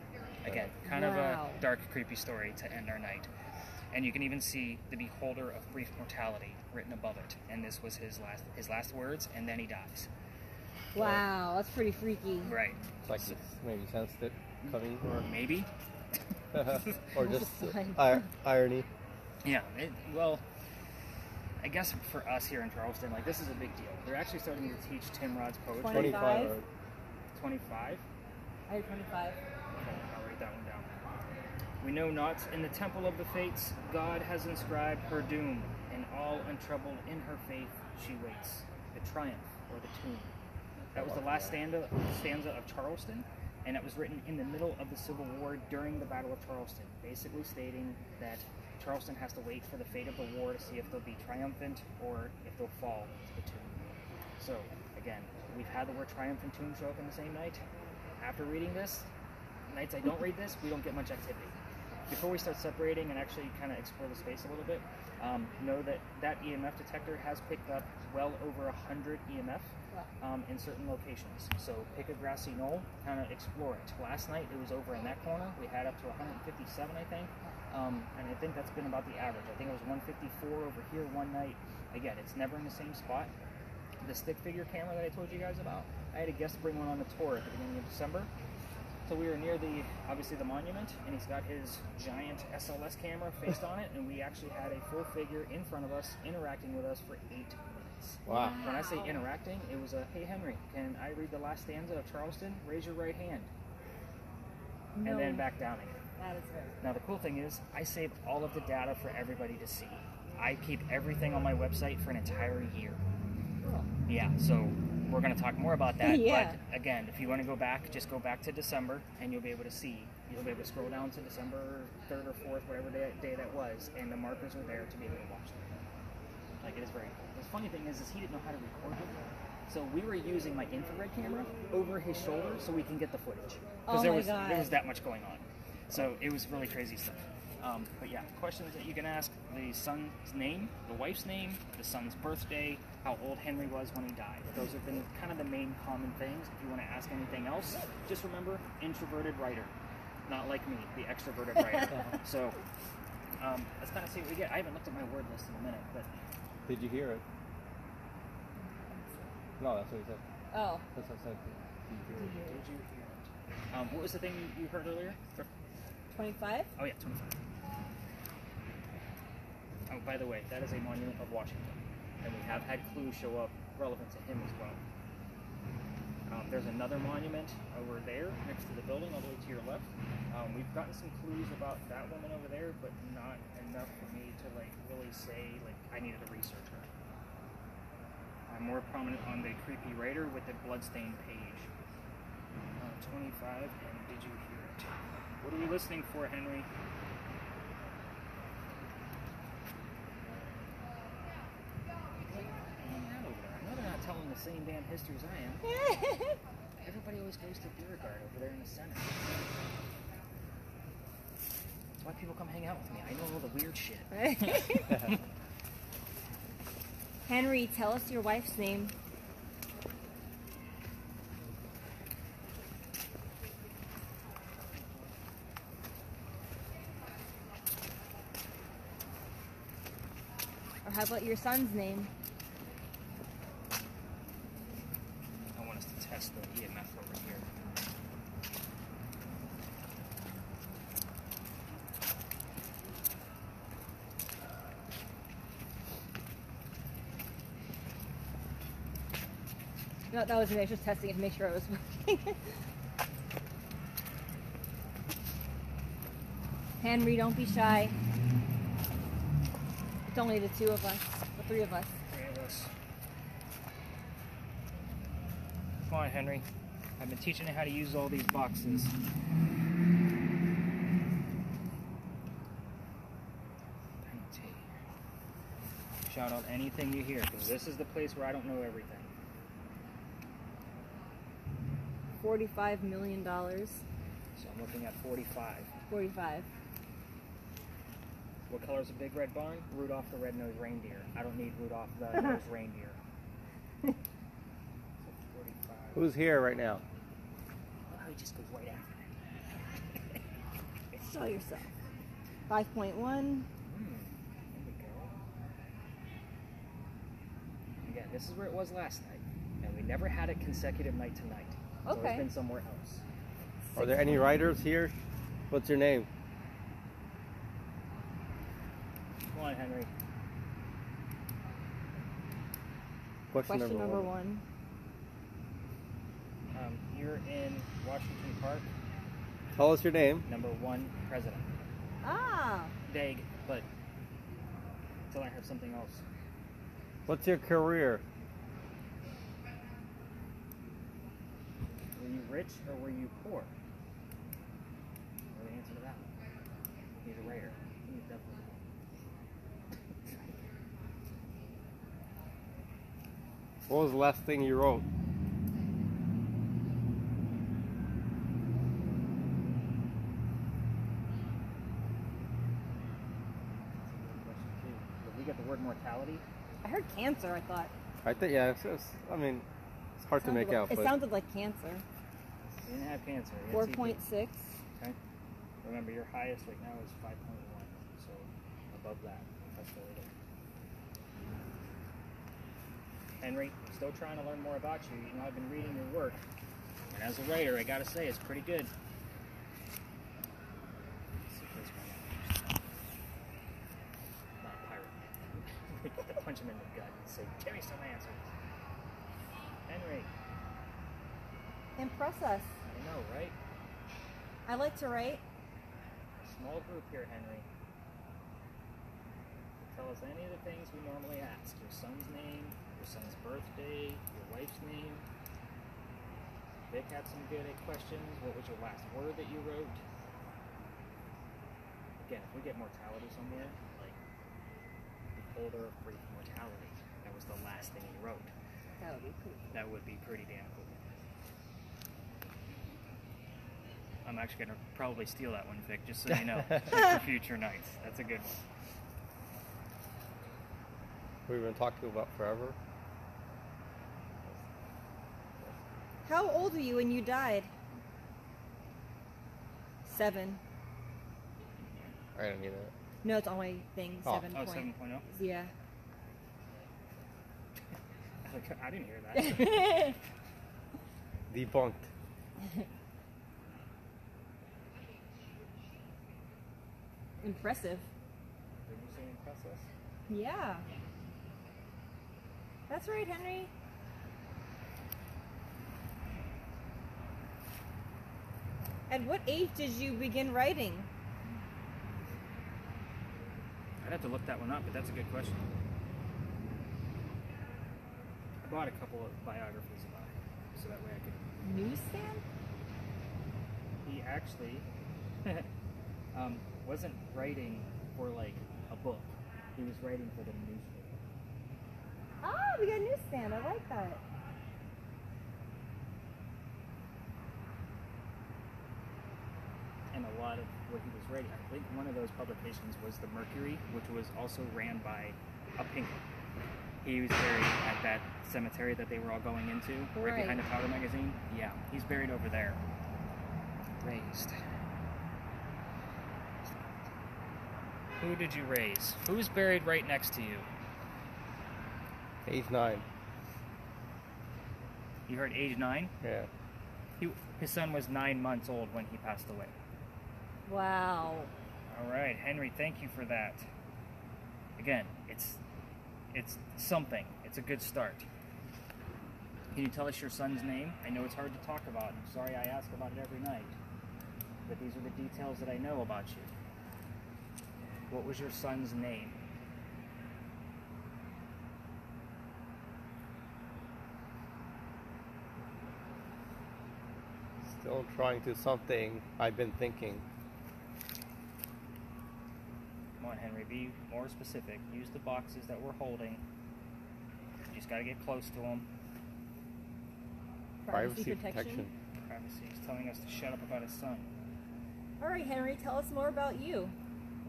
Again, kind of a Wow. dark, creepy story to end our night. And you can even see the beholder of brief mortality written above it. And this was his last words, and then he dies. Wow, that's pretty freaky. Right. It's like he's maybe sensed it coming, Maybe. or just Fine. irony. Yeah. Well, I guess for us here in Charleston, like, this is a big deal. They're actually starting to teach Timrod's poetry. 25? 25? I had 25. Okay, I'll write that one down. We know not in the temple of the fates, God has inscribed her doom, and all untroubled in her faith she waits, the triumph or the tomb. That was the last stanza of Charleston, and it was written in the middle of the Civil War during the Battle of Charleston, basically stating that Charleston has to wait for the fate of the war to see if they'll be triumphant or if they'll fall to the tomb. So, again, we've had the word triumph and tomb show up in the same night. After reading this, nights I don't read this, we don't get much activity. Before we start separating and actually kind of explore the space a little bit, know that that EMF detector has picked up well over 100 EMF in certain locations. So pick a grassy knoll, kind of explore it. Last night it was over in that corner. We had up to 157, I think. And I think that's been about the average. I think it was 154 over here one night. Again, it's never in the same spot. The stick figure camera that I told you guys about, I had a guest bring one on the tour at the beginning of December. So we were near obviously the monument, and he's got his giant SLS camera faced on it, and we actually had a full figure in front of us interacting with us for 8 minutes. Wow. When I say interacting, it was hey Henry, can I read the last stanza of Charleston? Raise your right hand. No. And then back down again. That is very Now the cool thing is, I save all of the data for everybody to see. I keep everything on my website for an entire year. cool. Yeah, so we're going to talk more about that. Yeah. But again, if you want to go back, just go back to December, and you'll be able to see. You'll be able to scroll down to December 3rd or 4th, whatever day that was, and the markers are there to be able to watch them. Like, it is very cool. The funny thing is he didn't know how to record it. So we were using my infrared camera over his shoulder so we can get the footage. Because Oh there my was God. that much going on. So it was really crazy stuff. But yeah, questions that you can ask: the son's name, the wife's name, the son's birthday, how old Henry was when he died. Those have been kind of the main common things. If you want to ask anything else, just remember, introverted writer. not like me, the extroverted writer. So let's kind of see what we get. I haven't looked at my word list in a minute, but Did you hear it? No, that's what he said. Oh. That's what I said. Did you hear it? did you hear it? What was the thing you heard earlier? 25? Oh yeah, 25. Oh, by the way, that is a monument of Washington, and we have had clues show up relevant to him as well. There's another monument over there next to the building, all the way to your left. We've gotten some clues about that woman over there, but not enough for me to like really say like I needed to research her. I'm more prominent on the creepy writer with the bloodstained page. 25, and did you hear it? What are we listening for, Henry? I know they're not telling the same damn history as I am. Everybody always goes to Beauregard over there in the center. That's why people come hang out with me. I know all the weird shit. Henry, tell us your wife's name. Or how about your son's name? I want us to test the EMF over here. No, that was me. I was just testing it to make sure it was working. Henry, don't be shy. It's only the two of us, the three of us. Three of us. Come on, Henry. I've been teaching you how to use all these boxes. Penalty. Shout out anything you hear, because this is the place where I don't know everything. $45 million. So I'm looking at 45. 45. What color is a big red barn? Rudolph the Red-Nosed Reindeer. I don't need Rudolph the Nosed Reindeer. So 45. Who's here right now? Oh, he just goes right after it. Show yourself. 5.1. There we go. Again, this is where it was last night. And we never had it consecutive night to night. It's Okay. always been somewhere else. Are there any writers here? What's your name? Come on, Henry. Question Question number one. one. You're in Washington Park, Tell us your name. number 1 president. Ah, Vague, but until I have something else. What's your career? Were you rich or were you poor? Know the answer to that one. He's a writer. He's definitely. What was the last thing you wrote? Did we get the word mortality? I heard cancer, I thought. I think, yeah, I mean, it's hard to make out, It but sounded like cancer. You didn't have cancer. You had 4.6. TB. Okay. Remember, your highest right now is 5.1, so above that. That's really good. Henry, I'm still trying to learn more about you. You know, I've been reading your work, and as a writer, I gotta say, it's pretty good. Let's see if this one out. Not a pirate. We get to punch him in the gut and say, "Give me some answers." Henry, Impress us. I know, right? I like to write. Small group here, Henry. Tell us any of the things we normally ask. Your son's name, your son's birthday, your wife's name. Vic had some good questions. What was your last word that you wrote? Again, if we get mortality somewhere, like beholder of brief mortality, that was the last thing you wrote. That would be pretty. That would be pretty damn cool. I'm actually going to probably steal that one, Vic, just so you know, for future nights. That's a good one. we've been talking about forever. How old were you when you died? 7. I don't need that. No, it's on my thing. Oh. 7. Oh, 7.0? Yeah. I didn't hear that. Debunked. Impressive. Did you say impressive? Yeah. That's right, Henry. At what age did you begin writing? I'd have to look that one up, but that's a good question. I bought a couple of biographies about him, so that way I could... Newsstand? He actually wasn't writing for, like, a book. He was writing for the newspaper. Oh, we got a newsstand. I like that. And a lot of what he was writing, I think one of those publications was the Mercury, which was also ran by a Pinker. He was buried at that cemetery that they were all going into, right behind the Powder magazine. Yeah, he's buried over there. Raised. Who did you raise? Who's buried right next to you? Age 9. You heard age 9? Yeah. His son was 9 months old when he passed away. Wow. All right, Henry, thank you for that. Again, it's something. It's a good start. Can you tell us your son's name? I know it's hard to talk about. I'm sorry I ask about it every night. But these are the details that I know about you. What was your son's name? Still trying to something I've been thinking. Come on, Henry, be more specific. Use the boxes that we're holding. You just gotta get close to them. Privacy protection. Privacy. He's telling us to shut up about his son. All right, Henry, tell us more about you.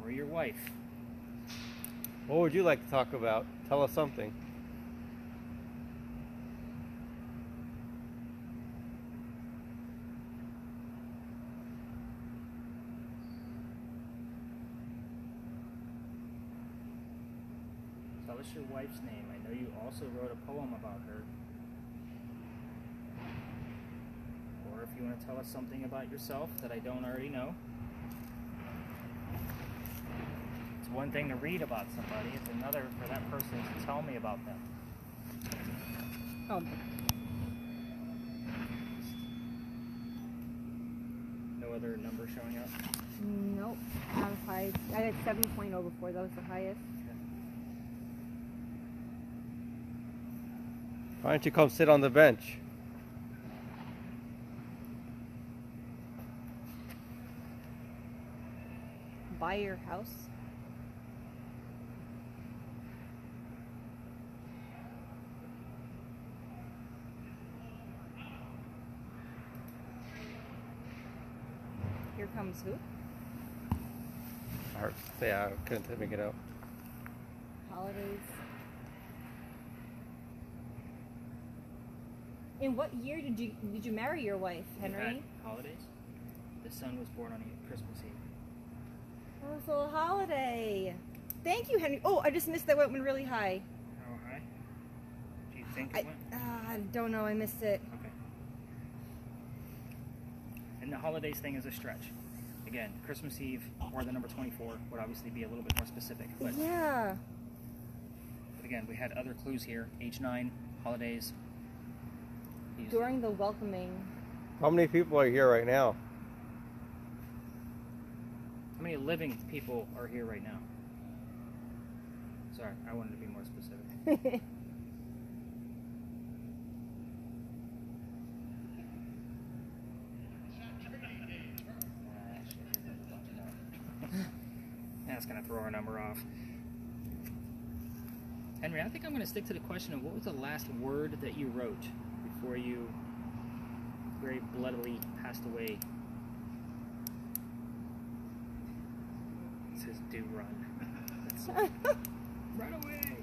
Or your wife. What would you like to talk about? Tell us something. Tell us your wife's name. I know you also wrote a poem about her. Or if you want to tell us something about yourself that I don't already know. It's one thing to read about somebody, it's another for that person to tell me about them. Oh. No other number showing up? Nope. I'm high. I had 7.0 before. That was the highest. Why don't you come sit on the bench? Buy your house. Here comes who? Yeah, I couldn't make it out. Holidays. In what year did you marry your wife, Henry? We had holidays. The son was born on Christmas Eve. Oh, so a holiday. Thank you, Henry. Oh, I just missed that one really high. How high? Do you think it went? I don't know. I missed it. Okay. And the holidays thing is a stretch. Again, Christmas Eve or the number 24 would obviously be a little bit more specific. But, Yeah. but again, we had other clues here. Age 9, holidays. During the welcoming. How many people are here right now? How many living people are here right now? Sorry, I wanted to be more specific. That's going to throw our number off. Henry, I think I'm going to stick to the question of what was the last word that you wrote before you very bloodily passed away. It says, do run. Run away!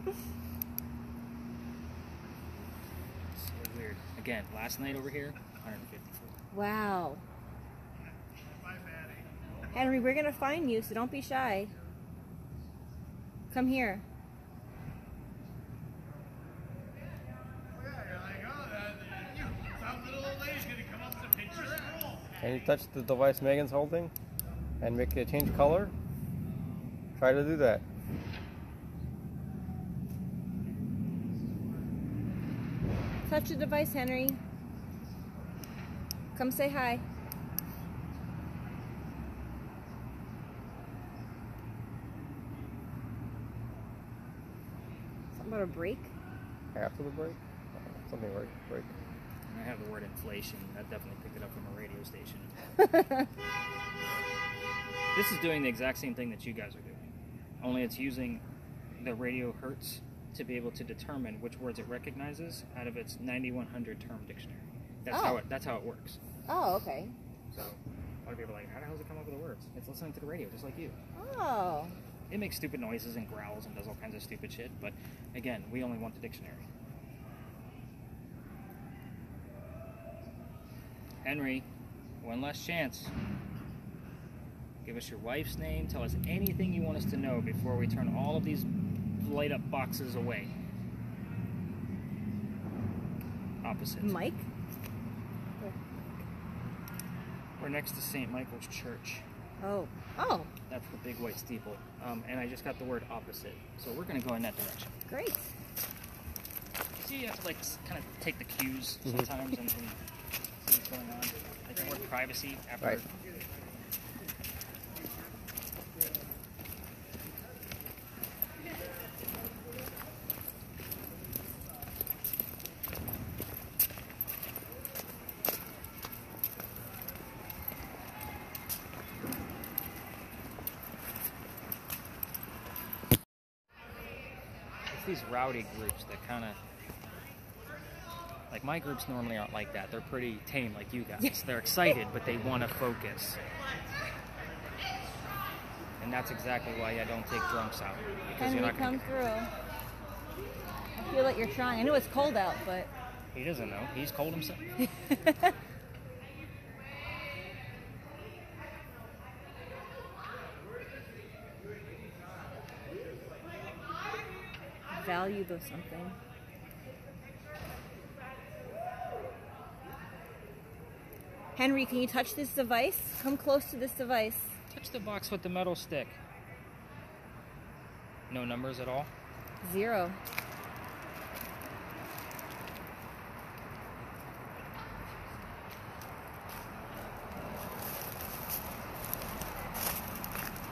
So weird. Again, last night over here, 154. Wow. Henry, we're gonna find you, so don't be shy. Come here. Can you touch the device Megan's holding and make it change color? Try to do that. Touch the device, Henry. Come say hi. Something about a break? After the break? Something like break. I have the word inflation. That definitely picked it up from a radio station. This is doing the exact same thing that you guys are doing. Only it's using the radio hertz to be able to determine which words it recognizes out of its 9100 term dictionary. That's how it works. Oh, okay. So a lot of people are like, how the hell does it come up with the words? It's listening to the radio, just like you. Oh. It makes stupid noises and growls and does all kinds of stupid shit, but again, we only want the dictionary. Henry, one last chance. Give us your wife's name, tell us anything you want us to know before we turn all of these light up boxes away. Opposite. Mike? We're next to St. Michael's Church. Oh. Oh, That's the big white steeple. And I just got the word opposite. So we're going to go in that direction. great. See, you have to like kind of take the cues sometimes and see what's going on. Like the word privacy after. Right. These rowdy groups that kind of like my groups normally aren't like that. They're pretty tame like you guys. They're excited, but they want to focus. And that's exactly why I don't take drunks out. Because Henry, you're not come gonna through. I feel like you're trying. I know it's cold out, but... He doesn't know. He's cold himself. Value though something. Henry, can you touch this device? Come close to this device. Touch the box with the metal stick. No numbers at all? 0.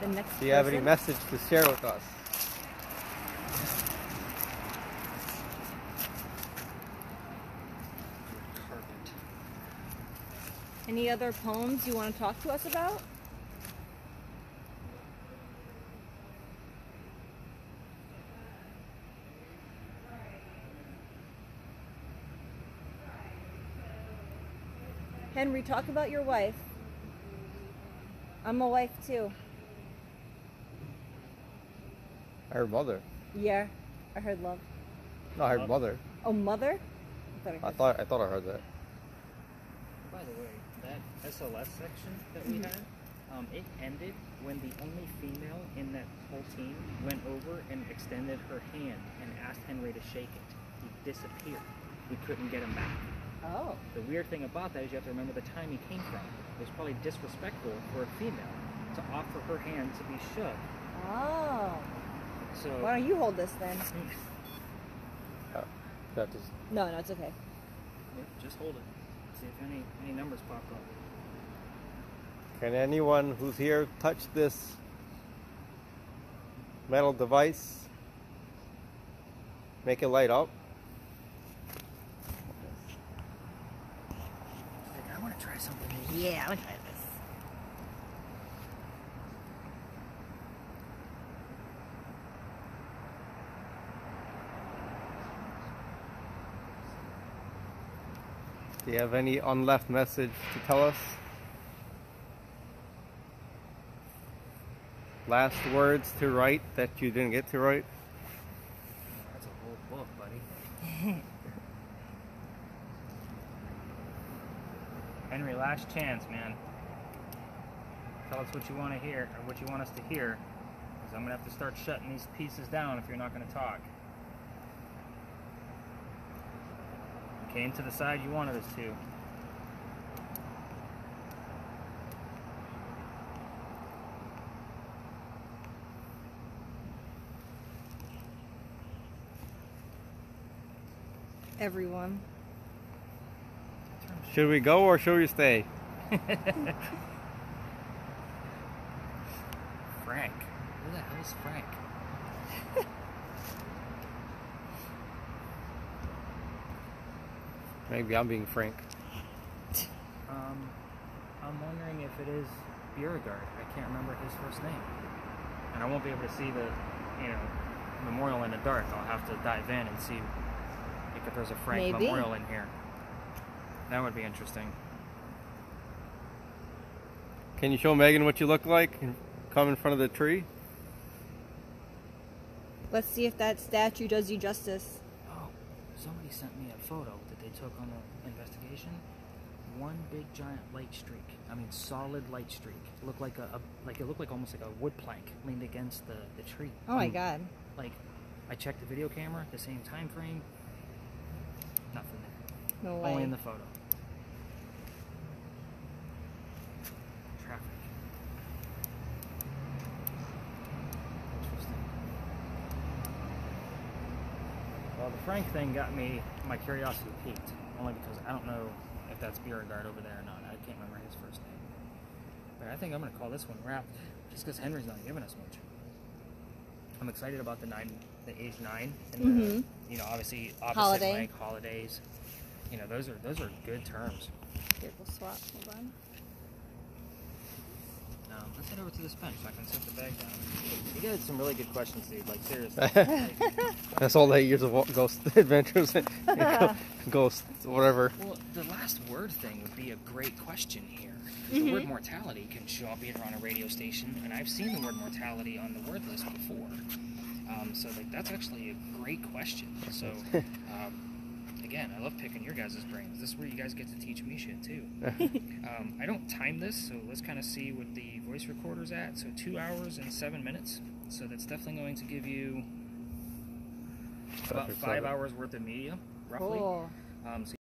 The next Do you have any person? message to share with us? Perfect. Any other poems you want to talk to us about? Henry, talk about your wife. I'm a wife too. Her mother. Yeah, I heard love. No, her mother. Oh, mother? I thought I heard that. By the way, that SLS section that we had, it ended when the only female in that whole team went over and extended her hand and asked Henry to shake it. He disappeared. We couldn't get him back. Oh. The weird thing about that is you have to remember the time he came from. It was probably disrespectful for a female to offer her hand to be shoved. Oh. So Why don't you hold this then? That just No, it's okay. just hold it. See if any numbers pop up. Can anyone who's here touch this metal device? Make it light up. I want to try something new. Yeah, I'm gonna try this. Do you have any unleft message to tell us? Last words to write that you didn't get to write? That's a whole book, buddy. Henry, last chance, man. Tell us what you want to hear, or what you want us to hear, because I'm going to have to start shutting these pieces down if you're not going to talk. You came to the side you wanted us to. Everyone. Should we go or should we stay? Frank. Who the hell is Frank? Maybe I'm being frank. I'm wondering if it is Beauregard. I can't remember his first name. And I won't be able to see the, memorial in the dark. I'll have to dive in and see if there's a Frank Maybe. memorial in here. That would be interesting. Can you show Megan what you look like and come in front of the tree? Let's see if that statue does you justice. Oh, somebody sent me a photo that they took on the investigation. One big giant light streak. I mean, solid light streak. It looked like it looked like almost like a wood plank leaned against the tree. Oh my god. Like, I checked the video camera at the same time frame. Nothing there. No way. Only in the photo. Traffic. Interesting. Well, the Frank thing got my curiosity piqued. Only because I don't know if that's Beauregard over there or not. I can't remember his first name. But I think I'm going to call this one wrapped, just because Henry's not giving us much. I'm excited about the age 9, and the, obviously opposite Holiday. blank holidays. Those are good terms. Here, we'll swap. Hold on. Let's head over to this bench so I can set the bag down. You got some really good questions, dude. Like, seriously. That's all 8 years of ghost adventures. Ghost, whatever. Well, the last word thing would be a great question here. The word mortality can show up either on a radio station, and I've seen the word mortality on the word list before. So, that's actually a great question. So, again, I love picking your guys' brains. This is where you guys get to teach me shit, too. I don't time this, so let's kind of see what the voice recorder's at. So 2 hours and 7 minutes. So that's definitely going to give you about 5 hours worth of media, roughly. Cool. So